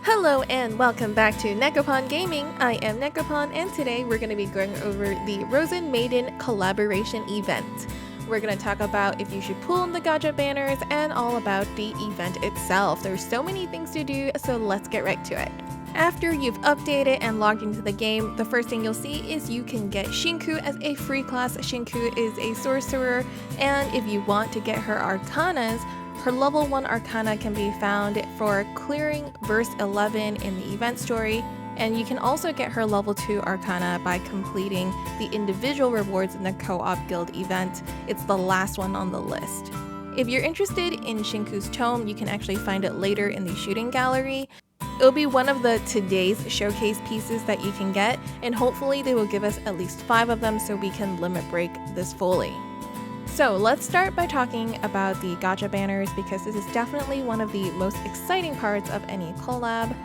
Hello and welcome back to Necropon Gaming. I am Necropon and today we're going to be going over the Rozen Maiden collaboration event. We're going to talk about if you should pull in the Gacha banners and all about the event itself. There's so many things to do, so let's get right to it. After you've updated and logged into the game, the first thing you'll see is you can get Shinku as a free class. Shinku is a sorcerer, and if you want to get her arcanas, her level 1 arcana can be found for clearing verse 11 in the event story, and you can also get her level 2 arcana by completing the individual rewards in the co-op guild event. It's the last one on the list. If you're interested in Shinku's tome, you can actually find it later in the shooting gallery. It'll be one of the today's showcase pieces that you can get, and hopefully they will give us at least 5 of them so we can limit break this fully. So let's start by talking about the Gacha banners, because this is definitely one of the most exciting parts of any collab.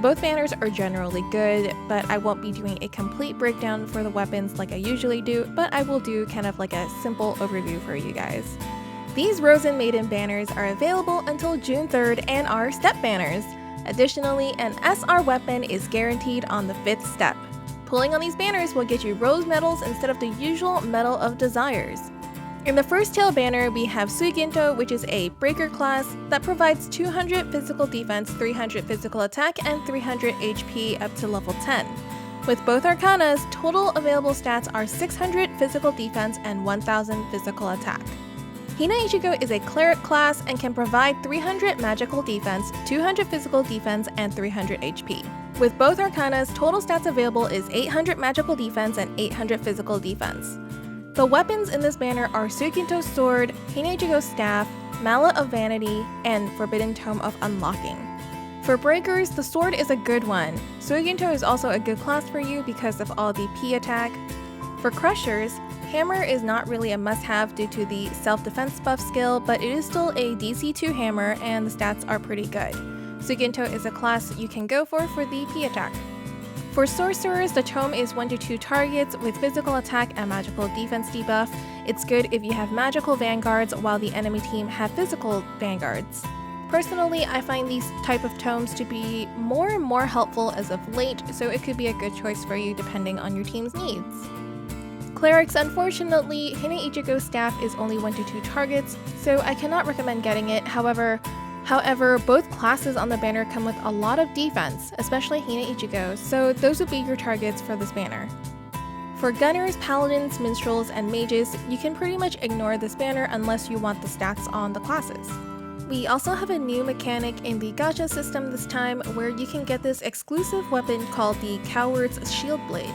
Both banners are generally good, but I won't be doing a complete breakdown for the weapons like I usually do, but I will do kind of like a simple overview for you guys. These Rozen Maiden banners are available until June 3rd and are step banners. Additionally, an SR weapon is guaranteed on the 5th step. Pulling on these banners will get you rose medals instead of the usual Medal of Desires. In the first tail banner, we have Suiginto, which is a breaker class that provides 200 physical defense, 300 physical attack, and 300 HP up to level 10. With both arcanas, total available stats are 600 physical defense and 1000 physical attack. Hinaichigo is a Cleric class and can provide 300 magical defense, 200 physical defense, and 300 HP. With both arcanas, total stats available is 800 magical defense and 800 physical defense. The weapons in this banner are Suiginto's sword, Hinaichigo's staff, Mallet of Vanity, and Forbidden Tome of Unlocking. For breakers, the sword is a good one. Suiginto is also a good class for you because of all the P attack. For crushers, hammer is not really a must-have due to the self-defense buff skill, but it is still a DC 2 hammer and the stats are pretty good. Suiginto is a class you can go for the P attack. For sorcerers, the tome is 1 to 2 targets with physical attack and magical defense debuff. It's good if you have magical vanguards while the enemy team have physical vanguards. Personally, I find these type of tomes to be more and more helpful as of late, so it could be a good choice for you depending on your team's needs. Clerics, unfortunately, Hinaichigo's staff is only 1 to 2 targets, so I cannot recommend getting it. However, both classes on the banner come with a lot of defense, especially Hinaichigo, so those would be your targets for this banner. For gunners, paladins, minstrels, and mages, you can pretty much ignore this banner unless you want the stats on the classes. We also have a new mechanic in the Gacha system this time, where you can get this exclusive weapon called the Coward's Shield Blade.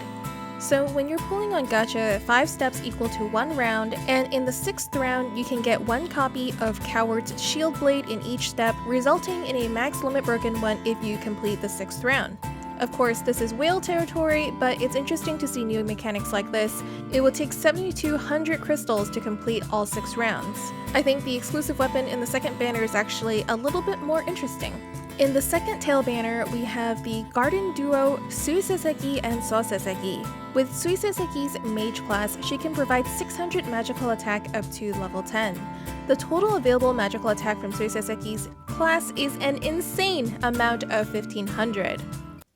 So when you're pulling on Gacha, 5 steps equal to 1 round, and in the 6th round you can get 1 copy of Coward's Shield Blade in each step, resulting in a max limit broken one if you complete the 6th round. Of course, this is whale territory, but it's interesting to see new mechanics like this. It will take 7,200 crystals to complete all 6 rounds. I think the exclusive weapon in the second banner is actually a little bit more interesting. In the second tail banner, we have the Garden duo Suiseiseki and Souseiseki. With Suiseiseki's Mage class, she can provide 600 magical attack up to level 10. The total available magical attack from Suiseiseki's class is an insane amount of 1500.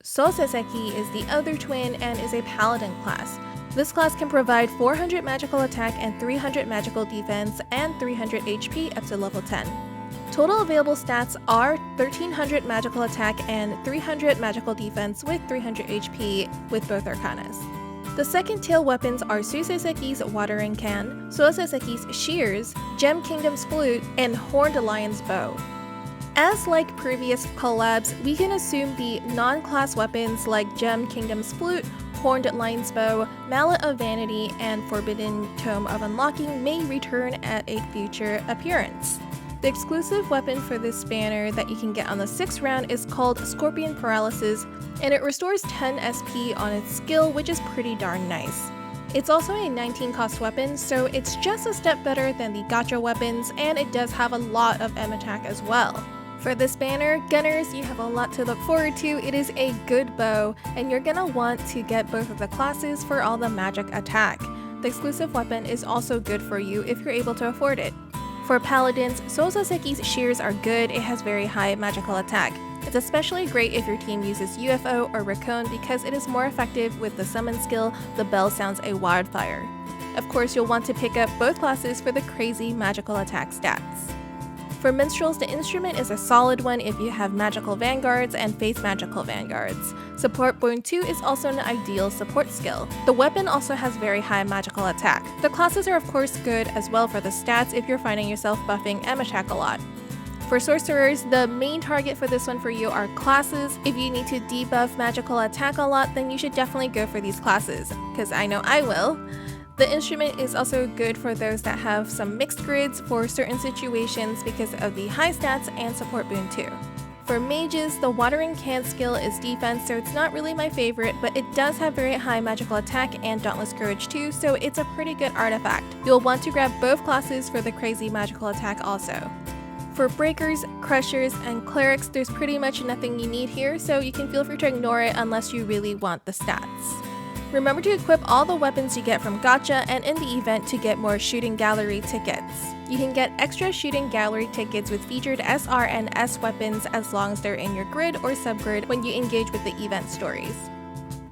Souseiseki is the other twin and is a Paladin class. This class can provide 400 magical attack and 300 magical defense and 300 HP up to level 10. Total available stats are 1300 magical attack and 300 magical defense with 300 HP with both arcanas. The second tail weapons are Suiseiseki's Watering Can, Souseseki's Shears, Gem Kingdom's Flute, and Horned Lion's Bow. As like previous collabs, we can assume the non-class weapons like Gem Kingdom's Flute, Horned Lion's Bow, Mallet of Vanity, and Forbidden Tome of Unlocking may return at a future appearance. The exclusive weapon for this banner that you can get on the 6th round is called Scorpion Paralysis, and it restores 10 SP on its skill, which is pretty darn nice. It's also a 19 cost weapon, so it's just a step better than the Gacha weapons, and it does have a lot of M attack as well. For this banner, gunners, you have a lot to look forward to. It is a good bow, and you're gonna want to get both of the classes for all the magic attack. The exclusive weapon is also good for you if you're able to afford it. For paladins, Souseseki's shears are good, it has very high magical attack. It's especially great if your team uses UFO or Raccoon because it is more effective with the summon skill, the bell sounds a wildfire. Of course, you'll want to pick up both classes for the crazy magical attack stats. For Minstrels, the instrument is a solid one if you have magical vanguards and face magical vanguards. Support Boon 2 is also an ideal support skill. The weapon also has very high magical attack. The classes are of course good as well for the stats if you're finding yourself buffing M attack a lot. For sorcerers, the main target for this one for you are classes. If you need to debuff magical attack a lot, then you should definitely go for these classes, because I know I will. The instrument is also good for those that have some mixed grids for certain situations because of the high stats and support boon too. For mages, the watering can skill is defense, so it's not really my favorite, but it does have very high magical attack and dauntless courage too, so it's a pretty good artifact. You'll want to grab both classes for the crazy magical attack also. For breakers, crushers, and clerics, there's pretty much nothing you need here, so you can feel free to ignore it unless you really want the stats. Remember to equip all the weapons you get from Gacha and in the event to get more shooting gallery tickets. You can get extra shooting gallery tickets with featured SR and S weapons as long as they're in your grid or subgrid when you engage with the event stories.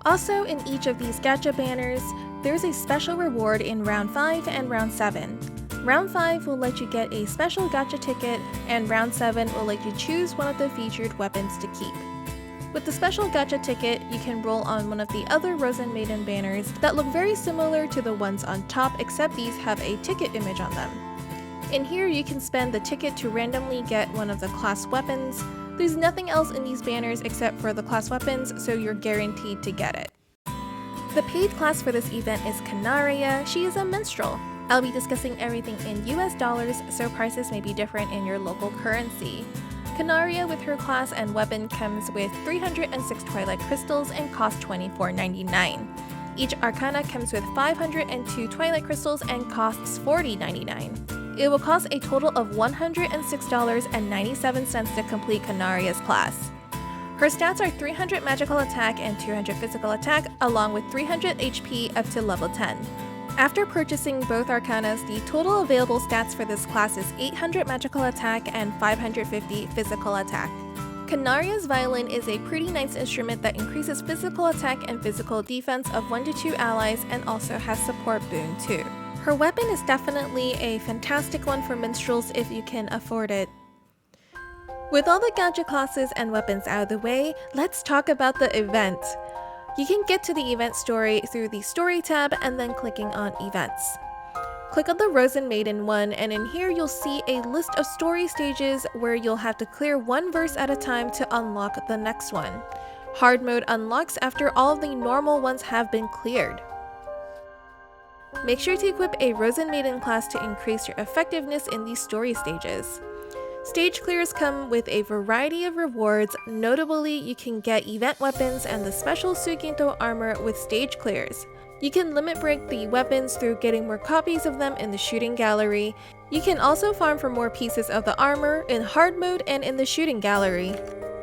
Also, in each of these Gacha banners, there's a special reward in Round 5 and Round 7. Round 5 will let you get a special Gacha ticket, and Round 7 will let you choose one of the featured weapons to keep. With the special Gacha ticket, you can roll on one of the other Rozen Maiden banners that look very similar to the ones on top, except these have a ticket image on them. In here, you can spend the ticket to randomly get one of the class weapons. There's nothing else in these banners except for the class weapons, so you're guaranteed to get it. The paid class for this event is Kanaria. She is a minstrel. I'll be discussing everything in US dollars, so prices may be different in your local currency. Kanaria with her class and weapon comes with 306 Twilight Crystals and costs $24.99. Each Arcana comes with 502 Twilight Crystals and costs $40.99. It will cost a total of $106.97 to complete Kanaria's class. Her stats are 300 magical attack and 200 physical attack, along with 300 HP up to level 10. After purchasing both Arcanas, the total available stats for this class is 800 magical attack and 550 physical attack. Kanaria's violin is a pretty nice instrument that increases physical attack and physical defense of 1 to 2 allies and also has support boon too. Her weapon is definitely a fantastic one for minstrels if you can afford it. With all the Gacha classes and weapons out of the way, let's talk about the event. You can get to the event story through the story tab and then clicking on events. Click on the Rozen Maiden one, and in here you'll see a list of story stages where you'll have to clear one verse at a time to unlock the next one. Hard mode unlocks after all of the normal ones have been cleared. Make sure to equip a Rozen Maiden class to increase your effectiveness in these story stages. Stage clears come with a variety of rewards. Notably, you can get event weapons and the special Suiginto armor with stage clears. You can limit break the weapons through getting more copies of them in the shooting gallery. You can also farm for more pieces of the armor in hard mode and in the shooting gallery.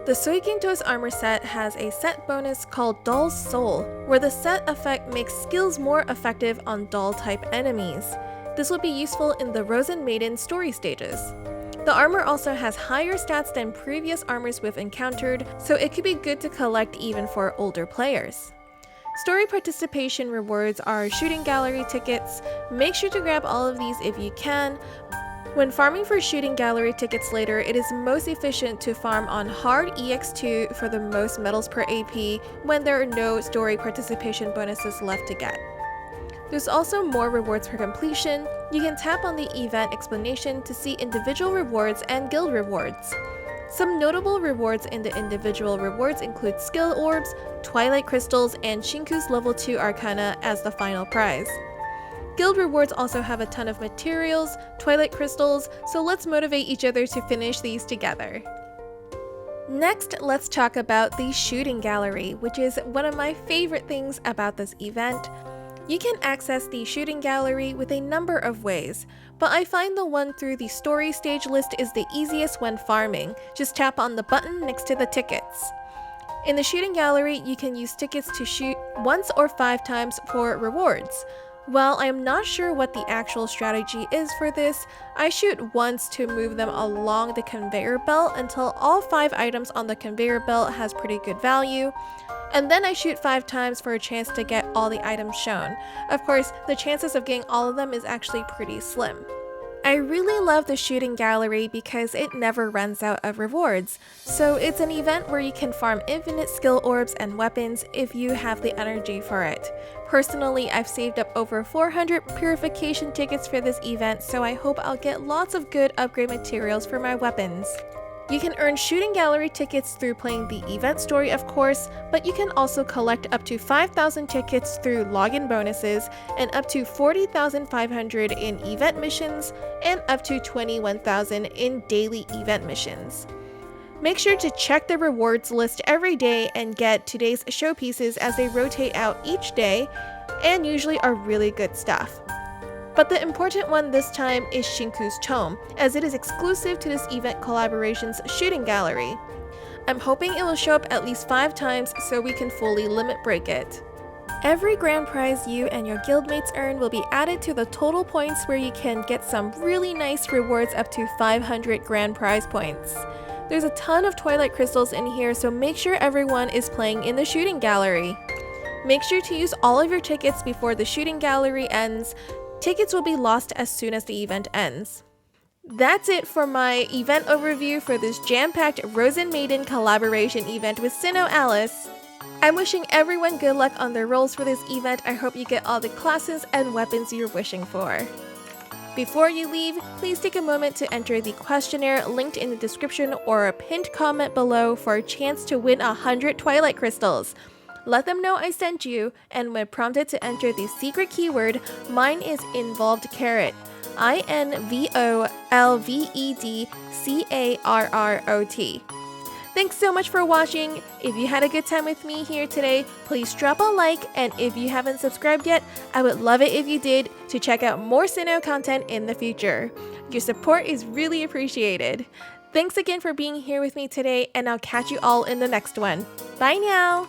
The Suiginto's armor set has a set bonus called Dull's Soul, where the set effect makes skills more effective on dull type enemies. This will be useful in the Rozen Maiden story stages. The armor also has higher stats than previous armors we've encountered, so it could be good to collect even for older players. Story participation rewards are shooting gallery tickets. Make sure to grab all of these if you can. When farming for shooting gallery tickets later, it is most efficient to farm on hard EX2 for the most medals per AP when there are no story participation bonuses left to get. There's also more rewards per completion. You can tap on the event explanation to see individual rewards and guild rewards. Some notable rewards in the individual rewards include skill orbs, Twilight Crystals, and Shinku's level 2 Arcana as the final prize. Guild rewards also have a ton of materials, Twilight Crystals, so let's motivate each other to finish these together. Next, let's talk about the shooting gallery, which is one of my favorite things about this event. You can access the shooting gallery with a number of ways, but I find the one through the story stage list is the easiest when farming. Just tap on the button next to the tickets. In the shooting gallery, you can use tickets to shoot once or 5 times for rewards. While I'm not sure what the actual strategy is for this, I shoot once to move them along the conveyor belt until all 5 items on the conveyor belt has pretty good value, and then I shoot 5 times for a chance to get all the items shown. Of course, the chances of getting all of them is actually pretty slim. I really love the shooting gallery because it never runs out of rewards, so it's an event where you can farm infinite skill orbs and weapons if you have the energy for it. Personally, I've saved up over 400 purification tickets for this event, so I hope I'll get lots of good upgrade materials for my weapons. You can earn shooting gallery tickets through playing the event story, of course, but you can also collect up to 5,000 tickets through login bonuses, and up to 40,500 in event missions, and up to 21,000 in daily event missions. Make sure to check the rewards list every day and get today's showpieces as they rotate out each day, and usually are really good stuff. But the important one this time is Shinku's tome, as it is exclusive to this event collaboration's shooting gallery. I'm hoping it will show up at least 5 times so we can fully limit break it. Every grand prize you and your guildmates earn will be added to the total points, where you can get some really nice rewards up to 500 grand prize points. There's a ton of Twilight Crystals in here, so make sure everyone is playing in the shooting gallery. Make sure to use all of your tickets before the shooting gallery ends. Tickets will be lost as soon as the event ends. That's it for my event overview for this jam-packed Rozen Maiden collaboration event with SINoALICE. I'm wishing everyone good luck on their rolls for this event. I hope you get all the classes and weapons you're wishing for. Before you leave, please take a moment to enter the questionnaire linked in the description or a pinned comment below for a chance to win 100 Twilight Crystals. Let them know I sent you, and when prompted to enter the secret keyword, mine is involved carrot. INVOLVEDCARROT. Thanks so much for watching. If you had a good time with me here today, please drop a like, and if you haven't subscribed yet, I would love it if you did to check out more SINo content in the future. Your support is really appreciated. Thanks again for being here with me today, and I'll catch you all in the next one. Bye now!